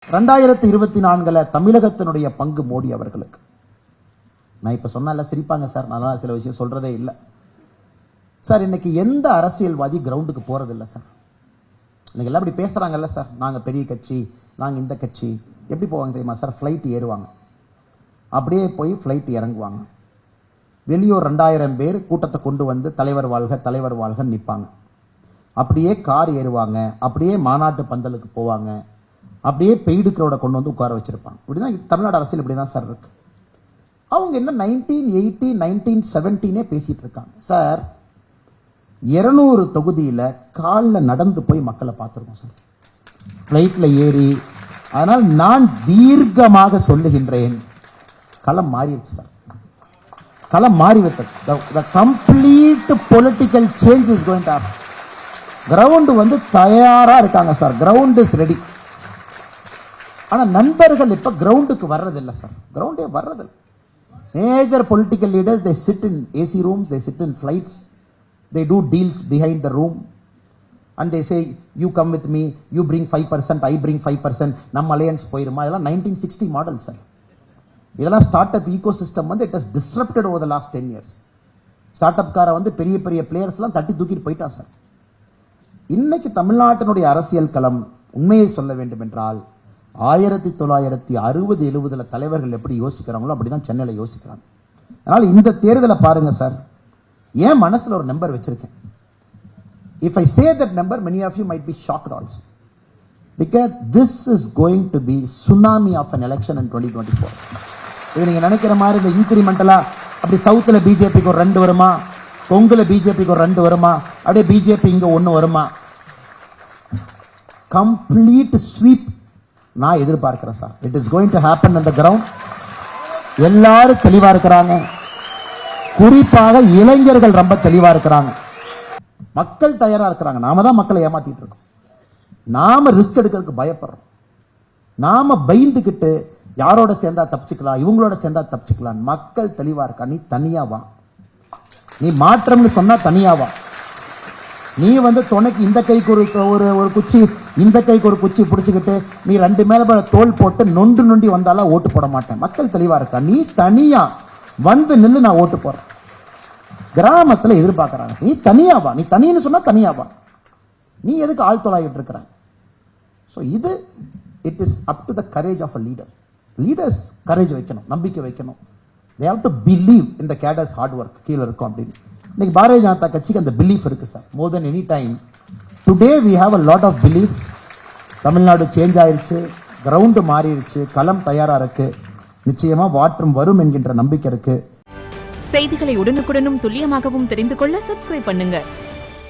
2024 தமிழகத்தினுடைய பங்கு மோடி அவர்களுக்கு. நான் இப்ப சொன்னால சிரிப்பாங்க சார், நான் சில விஷயம் சொல்றதே இல்லை சார். இன்னைக்கு எந்த அரசியல்வாதி கிரவுண்டுக்கு போறது இல்லை சார். இன்னைக்கு எல்லாம் அப்படி பேசுறாங்கல்ல சார், நாங்க பெரிய கட்சி, நாங்க இந்த கட்சி. எப்படி போவாங்க தெரியுமா சார்? ஃப்ளைட் ஏறுவாங்க, அப்படியே போய் ஃப்ளைட் இறங்குவாங்க. வெளியூர் 2000 பேர் கூட்டத்தை கொண்டு வந்து தலைவர் வாழ்க தலைவர் வாழ்க நிற்பாங்க. அப்படியே கார் ஏறுவாங்க, அப்படியே மாநாட்டு பந்தலுக்கு போவாங்க, அப்படியே பெய்டு கிரௌட கொண்டு வந்து உட்கார வச்சிருப்பாங்க. இப்படிதான் தமிழ்நாடு அரசியல் இப்படிதான் சார் இருக்கு. அவங்க என்ன 1980 1917 பேசிட்டு இருக்காங்க சார். 200 தொகுதியில் காலில் நடந்து போய் மக்களை பார்த்துருக்கோம் சார், ஃப்ளைட்ல ஏறி. அதனால் நான் தீர்க்கமாக சொல்லுகின்றேன், களம் மாறிடுச்சு சார், களம் மாறிவிட்டது. The complete political change is going to happen. Ground வந்து தயாரா இருக்காங்க சார், கிரவுண்ட் இஸ் ரெடி. ஆனா நண்பர்கள் இப்ப கிரவுண்டுக்கு வர்றதில்லை சார், கிரவுண்டே வர்றதில்லை. Major political leaders they sit in AC rooms, they sit in flights, they do deals behind the room and they say you come with me, you bring 5%, I bring 5%, நம்ம alliance போயிருமா. இதெல்லாம் 1960 model sir. இதெல்லாம் start up eco system வந்து it has disrupted over the last 10 years. Start up கார வந்து பெரிய பெரிய பிளேயர்ஸ்லாம் தட்டி தூக்கிட்டு போயிட்டான் சார். இன்னைக்கு தமிழ்நாட்டினுடைய அரசியல் களம் உண்மையை சொல்ல வேண்டும் என்றால் 1960-70 தலைவர்கள் எப்படி யோசிக்கிறாங்களோ அப்படிதான் சென்னையில் யோசிக்கிறாங்க. அதனால இந்த தேர்தலை பாருங்க சார், ஏன் மனசுல ஒரு நம்பர் வச்சிருக்கேன். If I say that number, many of you might be shocked also, because this is going to be tsunami of an election in 2024. இது நீங்க நினைக்கிற மாதிரி இந்த இன்கிரிமெண்டலா அப்படி சவுத்துல பிஜேபிக்கு ஒரு 2 வருமா, கொங்குல பிஜேபிக்கு ஒரு 2 வருமா, அப்படியே பிஜேபி இங்க 1 வருமா, கம்ப்ளீட் ஸ்வீப் நான் எதிர்பார்க்கிறேன் sir. It is going to happen on the ground. எல்லாரும் தெளிவா இருக்கிறாங்க, குறிப்பாக இளைஞர்கள் ரொம்ப தெளிவா இருக்கிறாங்க, மக்கள் தயாரா இருக்கிறாங்க. நாம தான் மக்களை ஏமாத்திட்டு இருக்கோம், நாம ரிஸ்க் எடுக்கிறதுக்கு பயப்படுறோம், நாம பயந்துகிட்டு யாரோட சேர்ந்தா தப்பிச்சுக்கலாம், இவங்களோட சேர்ந்தா தப்பிச்சுக்கலாம். மக்கள் தெளிவா இருக்கா. நீ தனியா வா, நீ மாற்றம்னு சொன்னா தனியா வா. நீ வந்து துணைக்கு இந்த கைக்கு ஒரு குச்சி, இந்த கைக்கு ஒரு குச்சி பிடிச்சுக்கிட்டு நீ 2 மேல தோல் போட்டு நொண்டி வந்தாலும் ஓட்டு போட மாட்டேன். மக்கள் தெளிவா இருக்கா. நீ தனியா வந்து நின்று நான் ஓட்டு போறேன். கிராமத்துல எதிர்பார்க்கறாங்க, நீ தனியா வா. நீ தனின்னு சொன்னா தனியா வா. நீ எதுக்கு ஆள் தொலாயிட்டு இருக்கிற? ஸோ இது it is up to the courage of a leader. Leaders courage வைக்கணும், நம்பிக்கை வைக்கணும். They have to believe in the cadres hard work கீழே இருக்கும் அப்படின்னு. இன்னைக்கு பாரதிய ஜனதா கட்சிக்கு அந்த பிலீஃப் இருக்கு sir, more than any time. Today we have a lot of belief. Tamil Nadu change ஆயிருச்சு, கிரவுண்டு மாறிடுச்சு, களம் தயாரா இருக்கு, நிச்சயமா மாற்றம் வரும் என்கின்ற நம்பிக்கை இருக்கு. செய்திகளை உடனுக்குடனும் துல்லியமாகவும் தெரிந்து கொள்ள சப்ஸ்கிரைப் பண்ணுங்க.